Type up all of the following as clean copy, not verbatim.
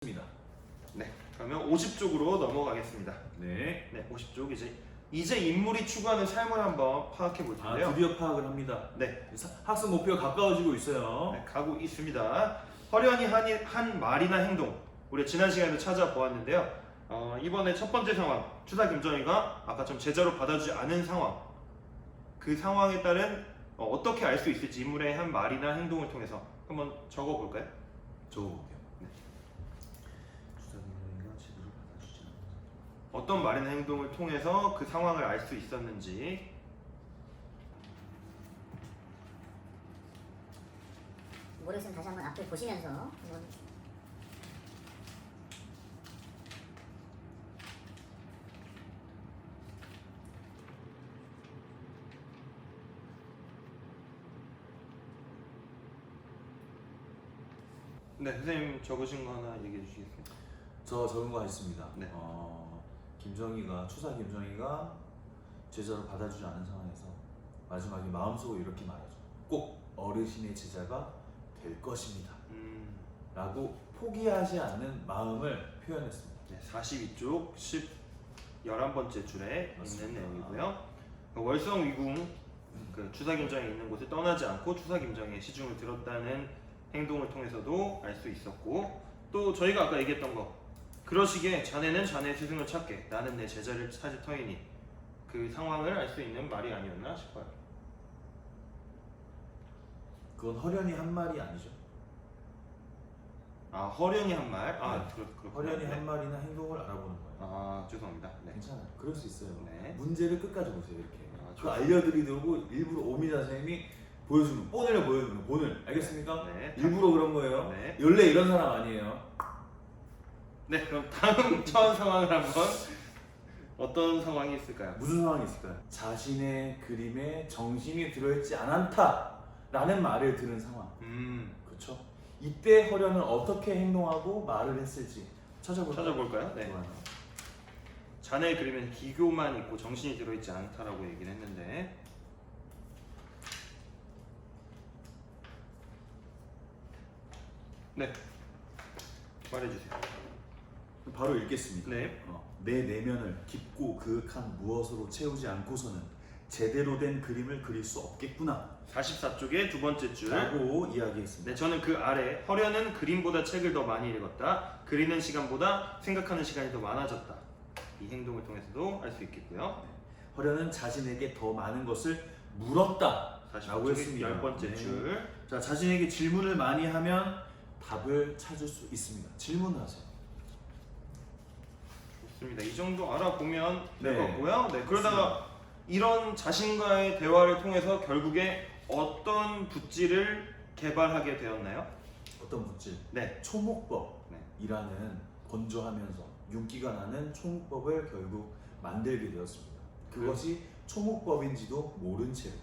입니다. 네, 그러면 50쪽으로 넘어가겠습니다. 네. 네, 50쪽 이제 인물이 추구하는 삶을 한번 파악해 볼 텐데요. 드디어 파악을 합니다. 네, 학습 목표가 가까워지고 있어요. 네, 가고 있습니다. 허련히 한 말이나 행동, 우리 지난 시간에도 찾아보았는데요. 이번에 첫 번째 상황, 추사 김정희가 아까 좀 제자로 받아주지 않은 상황, 그 상황에 따른 어떻게 알 수 있을지 인물의 한 말이나 행동을 통해서 한번 적어볼까요? 적어볼게요. 네. 주사님이가 제대로 받아주지 않는 어떤 말이나 행동을 통해서 그 상황을 알 수 있었는지. 모르겠으면 다시 한번 앞을 보시면서 한번 네, 선생님 적으신 거 하나 얘기해 주시겠어요? 저 적은 거 있습니다. 네. 추사 김정희가 제자로 받아주지 않은 상황에서 마지막에 마음속으로 이렇게 말하죠. 꼭 어르신의 제자가 될 것입니다. 라고 포기하지 않는 마음을 표현했습니다. 네, 42쪽 11번째 줄에 맞습니다. 있는 내용이고요. 월성 위궁 그 추사 김정이 있는 곳을 떠나지 않고 추사 김정의 시중을 들었다는 행동을 통해서도 알 수 있었고, 또 저희가 아까 얘기했던 거, 그러시기에 자네는 자네 스승을 찾게, 나는 내 제자를 찾을 터이니, 그 상황을 알 수 있는 말이 아니었나 싶어요. 그건 허련히 한 말이 아니죠. 아, 허련히 한 말? 아, 네. 그렇군요. 허련히 네. 한 말이나 행동을 알아보는 거예요. 아, 죄송합니다. 네. 괜찮아요. 그럴 수 있어요. 네. 문제를 끝까지 보세요. 이렇게. 아, 그 알려드리려고 일부러 오미자 선생님이 보여주는 본을 보여주는 거, 본을. 알겠습니까? 네. 일부러 그런 거예요. 네. 원래 이런 사람 아니에요. 네, 그럼 다음 처한 상황을 한번 어떤 상황이 있을까요? 무슨 상황이 있을까요? 자신의 그림에 정신이 들어있지 않다라는 말을 들은 상황. 그렇죠? 이때 허련은 어떻게 행동하고 말을 했을지 찾아볼까요? 네. 좋아요. 자네의 그림엔 기교만 있고 정신이 들어있지 않다라고 얘기를 했는데, 네, 말해주세요. 바로 읽겠습니다. 네. 내 내면을 깊고 그윽한 무엇으로 채우지 않고서는 제대로 된 그림을 그릴 수 없겠구나 44쪽의 두 번째 줄. 라고 이야기했습니다. 네, 저는 그 아래 허련은 그림보다 책을 더 많이 읽었다. 그리는 시간보다 생각하는 시간이 더 많아졌다. 이 행동을 통해서도 알 수 있겠고요. 허련은 자신에게 더 많은 것을 물었다 라고 44쪽의 했습니다. 열 번째 네. 줄. 자, 자신에게 질문을 많이 하면 답을 찾을 수 있습니다. 질문하세요. 좋습니다. 이 정도 알아보면 될 네. 것 같고요. 네, 그러다가 이런 자신과의 대화를 통해서 결국에 어떤 붓질을 개발하게 되었나요? 어떤 붓질? 네. 초목법이라는 건조하면서 윤기가 나는 초목법을 결국 만들게 되었습니다. 그것이 초목법인지도 모른 채로.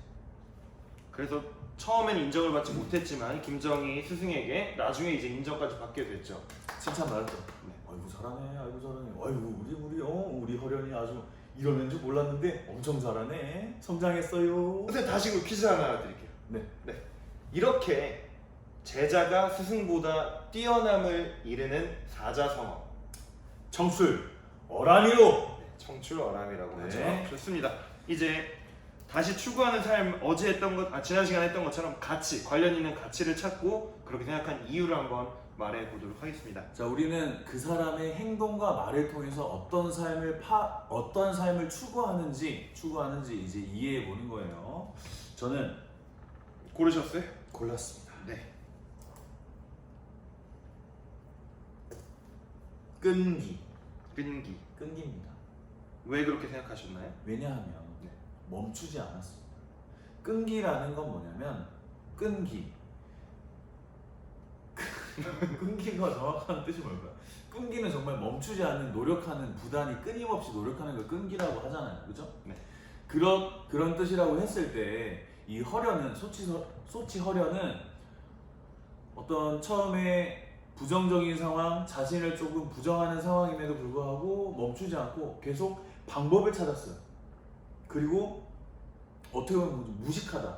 그래서 처음엔 인정을 받지 못했지만 김정희 스승에게 나중에 이제 인정까지 받게 됐죠. 칭찬 받았죠. 네. 아이고 잘하네, 아이고 잘하네, 아이고 우리 허련이 아주 이러는 줄 몰랐는데 엄청 잘하네, 성장했어요. 선생님 다시 그 퀴즈 하나 드릴게요. 네. 이렇게 제자가 스승보다 뛰어남을 이르는 사자성어. 청출 어람이로. 청출어람이라고 네. 하죠. 좋습니다. 이제 다시 추구하는 삶, 어제 했던 것, 지난 시간에 했던 것처럼 가치, 관련 있는 가치를 찾고 그렇게 생각한 이유를 한번 말해 보도록 하겠습니다. 자, 우리는 그 사람의 행동과 말을 통해서 어떤 삶을 추구하는지 이제 이해해 보는 거예요. 저는 고르셨어요? 골랐습니다. 네. 끈기입니다. 왜 그렇게 생각하셨나요? 왜냐하면 네. 멈추지 않았습니다. 끈기라는 건 뭐냐면 끈기가 정확한 뜻이 뭘까요? 끈기는 정말 멈추지 않는 노력하는, 부단히 끊임없이 노력하는 걸 끈기라고 하잖아요. 그죠? 네. 그런 뜻이라고 했을 때 이 허련은 소치 허련은 어떤 처음에 부정적인 상황, 자신을 조금 부정하는 상황임에도 불구하고 멈추지 않고 계속 방법을 찾았어요. 그리고 어떻게 보면 무식하다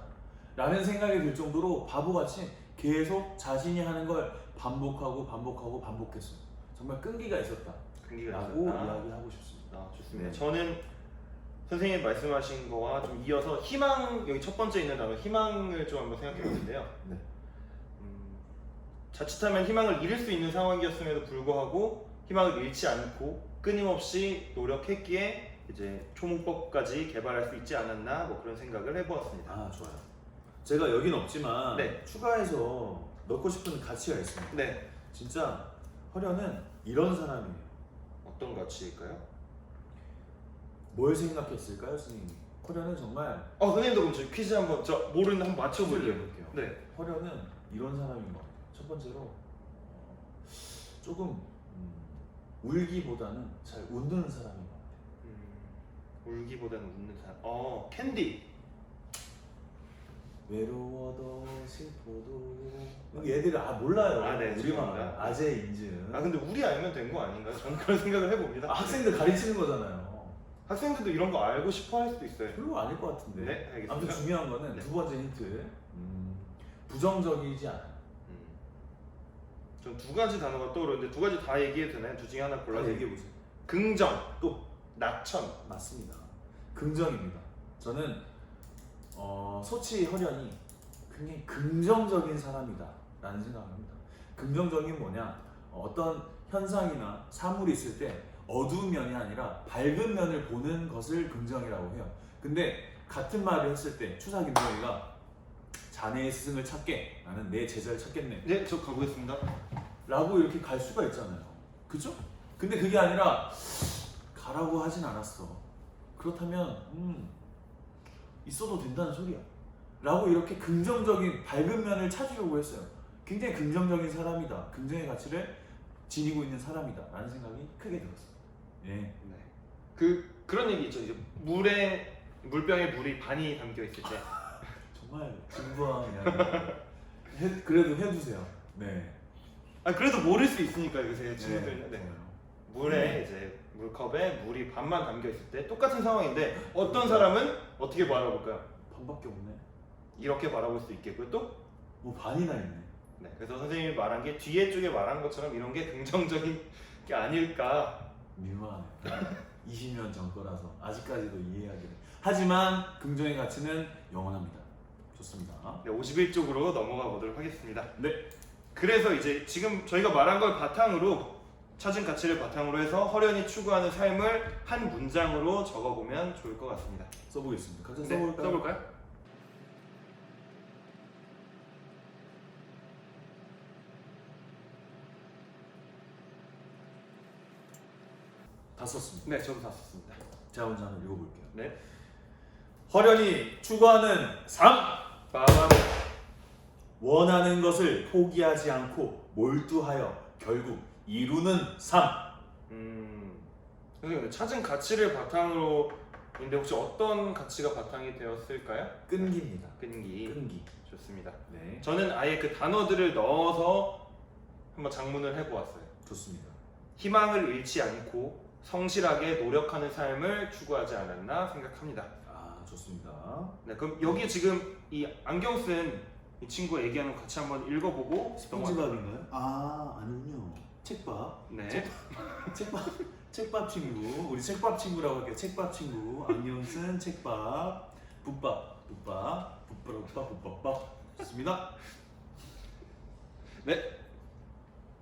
라는 생각이 들 정도로 바보같이 계속 자신이 하는 걸 반복했어요. 정말 끈기가 있었다 끈기가 라고 있었다. 이야기하고 싶습니다. 좋습니다. 네. 저는 선생님 말씀하신 거와 좀 이어서 희망, 여기 첫 번째 있는 단어 희망을 좀 한번 생각해 보는데요. 네. 자칫하면 희망을 잃을 수 있는 상황이었음에도 불구하고 희망을 잃지 않고 끊임없이 노력했기에 이제 초문법까지 개발할 수 있지 않았나 뭐 그런 생각을 해보았습니다. 아 좋아요. 제가 여긴 없지만 네. 추가해서 넣고 싶은 가치가 있습니다. 네. 진짜 허련은 이런 사람이에요. 어떤 가치일까요? 뭘 생각했을까요, 선생님이? 허련은 정말 선생님도 그럼 저 퀴즈 한번 저 모르는 한번 퀴즈를 맞춰볼게요. 내볼게요. 네. 허련은 이런 사람인 것 같아요. 첫 번째로 조금 울기보다는 잘 웃는 사람인 것 같아요. 울기보다는 웃는 사람. 캔디. 외로워도 슬퍼도 얘들이 몰라요. 네, 우리만 죄송합니다. 아재 인증. 근데 우리 알면 된 거 아닌가요? 저는 그런 생각을 해봅니다. 학생들 가르치는 거잖아요. 학생들도 이런 거 알고 싶어 할 수도 있어요. 별로 아닐 것 같은데. 네, 알겠습니다. 아무튼 중요한 거는 네. 두 번째 힌트. 부정적이지 않아요. 전 두 가지 단어가 떠오르는데 두 가지 다 얘기해도 되나요? 둘 중에 하나 골라서 다 얘기해 보세요. 긍정, 또 낙천. 맞습니다. 긍정입니다. 저는 소치 허련이 굉장히 긍정적인 사람이다라는 생각을 합니다. 긍정적인 뭐냐? 어떤 현상이나 사물이 있을 때 어두운 면이 아니라 밝은 면을 보는 것을 긍정이라고 해요. 근데 같은 말을 했을 때 추사 김정희가 자네의 스승을 찾게, 나는 내 제자를 찾겠네 네, 저 가보겠습니다. 라고 이렇게 갈 수가 있잖아요. 그죠? 근데 그게 아니라 가라고 하진 않았어. 그렇다면 있어도 된다는 소리야 라고 이렇게 긍정적인 밝은 면을 찾으려고 했어요. 굉장히 긍정적인 사람이다, 긍정의 가치를 지니고 있는 사람이다 라는 생각이 크게 들었어요. 예. 네. 그런 얘기 있죠. 이제 물병에 물이 반이 담겨 있을 때. 정말 진부한 이야기. 그래도 해주세요. 네. 그래도 모를 수 있으니까 요새 친구들은. 네. 좋아요. 물에 이제 물컵에 물이 반만 담겨 있을 때 똑같은 상황인데 어떤 사람은 어떻게 바라볼까요? 반밖에 없네. 이렇게 바라볼 수 있겠고요. 또 뭐 반이나 있네. 네, 그래서 선생님이 말한 게 뒤에 쪽에 말한 것처럼 이런 게 긍정적인 게 아닐까. 민망하네. 20년 전 거라서 아직까지도 이해하기는. 하지만 긍정의 가치는 영원합니다. 좋습니다. 네, 51쪽으로 넘어가 보도록 하겠습니다. 네. 그래서 이제 지금 저희가 말한 걸 바탕으로 찾은 가치를 바탕으로 해서 허련히 추구하는 삶을 한 문장으로 적어보면 좋을 것 같습니다. 써보겠습니다. 각자 네, 써볼까요? 써볼까요? 다 썼습니다. 네, 저도 다 썼습니다. 제가 먼저 한번 읽어볼게요. 네. 허련히 추구하는 삶! 빠밤. 원하는 것을 포기하지 않고 몰두하여 결국 이루는 삶. 선생님, 찾은 가치를 바탕으로 인데 혹시 어떤 가치가 바탕이 되었을까요? 끈기입니다. 끈기. 끈기. 좋습니다. 네. 저는 아예 그 단어들을 넣어서 한번 장문을 해보았어요. 좋습니다. 희망을 잃지 않고 성실하게 노력하는 삶을 추구하지 않았나 생각합니다. 아, 좋습니다. 네, 그럼 여기 지금 이 안경 쓴 이 친구가 얘기하는 거 같이 한번 읽어보고 스폰지밥인가요? 아, 아니군요. 책밥. 네. 책밥 친구. 우리 책밥 친구라고 할게요. 책밥 친구. 안경 쓴 책밥. 붓밥. 좋습니다. 네.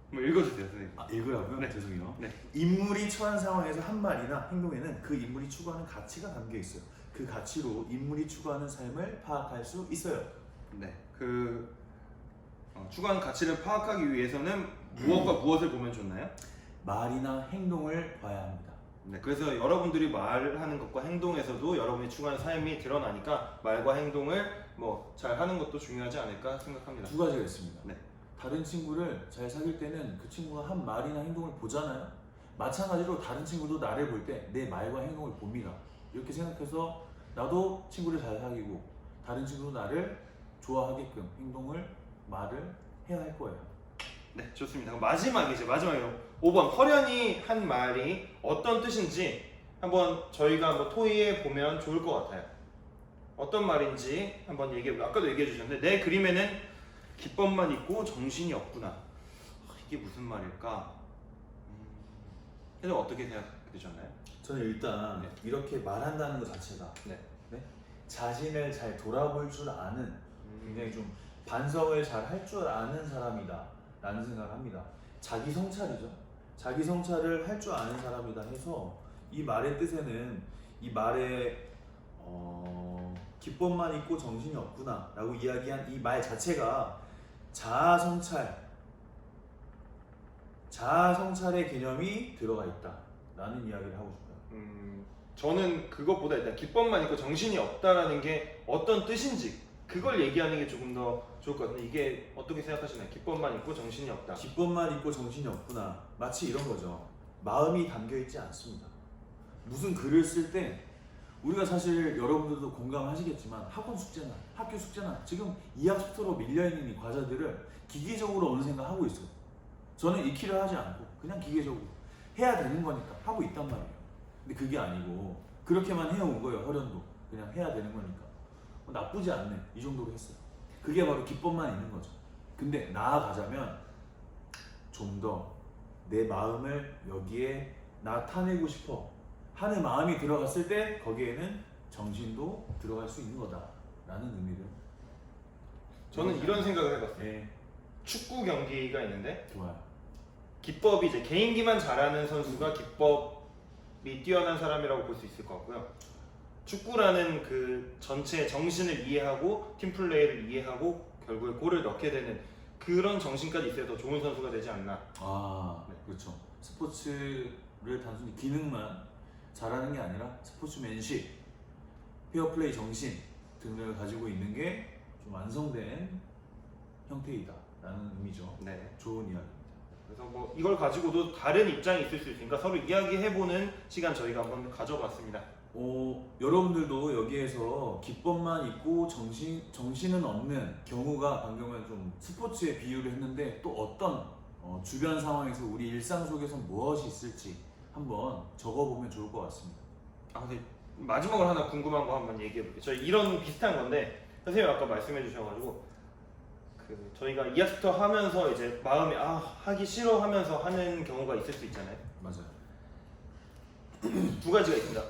뭐 읽어주세요, 선생님. 읽으라고요? 네. 죄송해요. 네. 인물이 처한 상황에서 한 말이나 행동에는 그 인물이 추구하는 가치가 담겨 있어요. 그 가치로 인물이 추구하는 삶을 파악할 수 있어요. 네. 추구하는 가치를 파악하기 위해서는 무엇과 무엇을 보면 좋나요? 말이나 행동을 봐야 합니다. 네. 그래서 여러분들이 말하는 것과 행동에서도 여러분이 추구하는 삶이 드러나니까 말과 행동을 뭐 잘 하는 것도 중요하지 않을까 생각합니다. 두 가지가 있습니다. 네. 다른 친구를 잘 사귈 때는 그 친구가 한 말이나 행동을 보잖아요. 마찬가지로 다른 친구도 나를 볼 때 내 말과 행동을 봅니다. 이렇게 생각해서 나도 친구를 잘 사귀고 다른 친구도 나를 좋아하게끔 행동을, 말을 해야 할 거예요. 네, 좋습니다. 그럼 마지막이죠. 마지막으로 5번 허련히 한 말이 어떤 뜻인지 한번 저희가 한번 토의해 보면 좋을 것 같아요. 어떤 말인지 한번 아까도 얘기해 주셨는데 내 그림에는 기법만 있고 정신이 없구나. 이게 무슨 말일까? 선생님 어떻게 생각되셨나요? 저는 일단 네. 이렇게 말한다는 것 자체가 네. 자신을 잘 돌아볼 줄 아는 굉장히 좀 반성을 잘 할 줄 아는 사람이다 라는 생각을 합니다. 자기 성찰이죠. 자기 성찰을 할 줄 아는 사람이다 해서 이 말의 뜻에는 이 말에 기법만 있고 정신이 없구나 라고 이야기한 이 말 자체가 자아성찰의 개념이 들어가 있다 라는 이야기를 하고 싶어요. 저는 그것보다 일단 기법만 있고 정신이 없다라는 게 어떤 뜻인지 그걸 얘기하는 게 조금 더 좋을 것 같은데 이게 어떻게 생각하시나요? 기법만 있고 정신이 없다. 기법만 있고 정신이 없구나. 마치 이런 거죠. 마음이 담겨 있지 않습니다. 무슨 글을 쓸 때 우리가 사실 여러분들도 공감하시겠지만 학원 숙제나 학교 숙제나 지금 이학 숙제로 밀려있는 이 과제들을 기계적으로 어느 생각 하고 있어요. 저는 익히려 하지 않고 그냥 기계적으로 해야 되는 거니까 하고 있단 말이에요. 근데 그게 아니고 그렇게만 해온 거예요. 허련도 그냥 해야 되는 거니까 나쁘지 않네 이 정도로 했어요. 그게 바로 기법만 있는 거죠. 근데 나아가자면 좀 더 내 마음을 여기에 나타내고 싶어 하는 마음이 들어갔을 때 거기에는 정신도 들어갈 수 있는 거다라는 의미를. 저는 이런 생각을 해봤어요. 네, 축구 경기가 있는데 좋아요. 기법이 이제 개인기만 잘하는 선수가 기법이 뛰어난 사람이라고 볼 수 있을 것 같고요. 축구라는 그 전체 정신을 이해하고 팀 플레이를 이해하고 결국에 골을 넣게 되는 그런 정신까지 있어야 더 좋은 선수가 되지 않나. 아, 그렇죠. 스포츠를 단순히 기능만 잘하는 게 아니라 스포츠맨십, 페어플레이 정신 등을 가지고 있는 게 좀 완성된 형태이다라는 의미죠. 네. 좋은 이야기입니다. 그래서 뭐 이걸 가지고도 다른 입장이 있을 수 있으니까 서로 이야기해보는 시간 저희가 한번 가져봤습니다. 여러분들도 여기에서 기법만 있고 정신은 없는 경우가 방금은 좀 스포츠에 비유를 했는데 또 어떤 주변 상황에서 우리 일상 속에서 무엇이 있을지 한번 적어보면 좋을 것 같습니다. 아 근데 마지막으로 하나 궁금한 거 한번 얘기해볼게요. 저희 이런 비슷한 건데 선생님 아까 말씀해 주셔가지고 그 저희가 이학스터 하면서 이제 마음이 하기 싫어 하면서 하는 경우가 있을 수 있잖아요. 맞아요. 두 가지가 있습니다.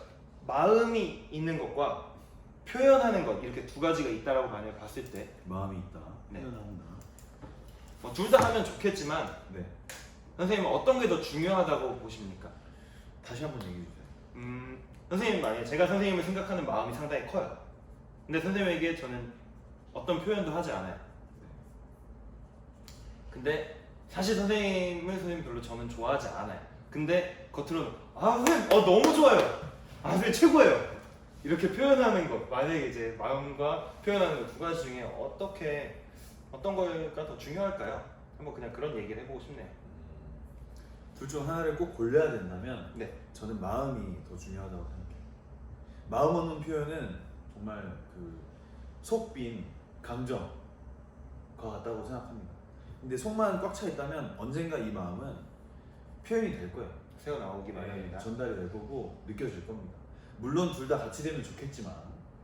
마음이 있는 것과 표현하는 것 이렇게 두 가지가 있다라고 만약에 봤을 때 마음이 있다. 네. 표현한다. 둘 다 하면 좋겠지만 네. 선생님은 어떤 게 더 중요하다고 보십니까? 다시 한번 얘기해 주세요. 선생님 만약에 제가 선생님을 생각하는 마음이 상당히 커요. 근데 선생님에게 저는 어떤 표현도 하지 않아요. 근데 사실 선생님 별로 저는 좋아하지 않아요. 근데 겉으로는 선생님 너무 좋아요. 선생님 최고예요. 이렇게 표현하는 것 만약에 이제 마음과 표현하는 것 두 가지 중에 어떤 거가 더 중요할까요? 한번 그냥 그런 얘기를 해보고 싶네요. 둘 중 하나를 꼭 골라야 된다면 네. 저는 마음이 더 중요하다고 생각해요. 마음 없는 표현은 정말 그 속 빈 감정과 같다고 생각합니다. 근데 속만 꽉 차 있다면 언젠가 이 마음은 표현이 될 거예요. 새어 나오기 마련입니다. 전달이 될 거고 느껴질 겁니다. 물론 둘 다 같이 되면 좋겠지만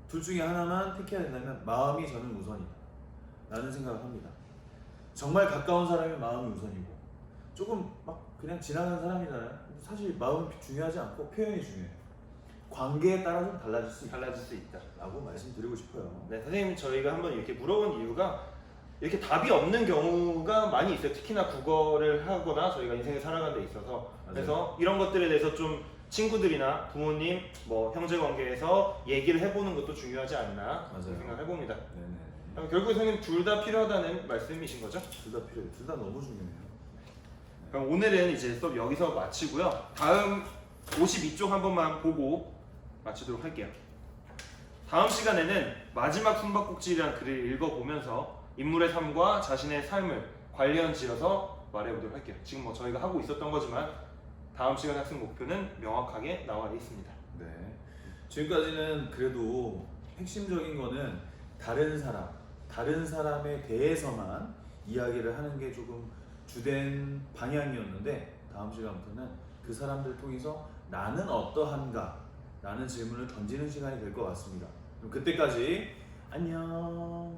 둘 중에 하나만 택해야 된다면 마음이 저는 우선이다 라는 생각을 합니다. 정말 가까운 사람이 마음이 우선이고 조금 막 그냥 지나가는 사람이잖아요. 사실 마음이 중요하지 않고 표현이 중요해요. 관계에 따라 좀 달라질 수 있다 라고 말씀드리고 싶어요. 네, 선생님 저희가 한번 이렇게 물어본 이유가 이렇게 답이 없는 경우가 많이 있어요. 특히나 국어를 하거나 저희가 인생을 살아가는 데 있어서. 맞아요. 그래서 이런 것들에 대해서 좀 친구들이나 부모님, 형제 관계에서 얘기를 해보는 것도 중요하지 않나 맞아요. 생각해봅니다. 네네. 결국 선생님 둘 다 필요하다는 말씀이신 거죠? 둘 다 필요해요. 둘 다 너무 중요해요. 그럼 오늘은 이제 수업 여기서 마치고요. 다음 52쪽 한 번만 보고 마치도록 할게요. 다음 시간에는 마지막 숨바꼭질이라는 글을 읽어보면서 인물의 삶과 자신의 삶을 관련 지어서 말해보도록 할게요. 지금 저희가 하고 있었던 거지만 다음 시간 학습 목표는 명확하게 나와 있습니다. 네. 지금까지는 그래도 핵심적인 거는 다른 사람에 대해서만 이야기를 하는 게 조금 주된 방향이었는데 다음 시간부터는 그 사람들을 통해서 나는 어떠한가? 라는 질문을 던지는 시간이 될 것 같습니다. 그럼 그때까지 안녕.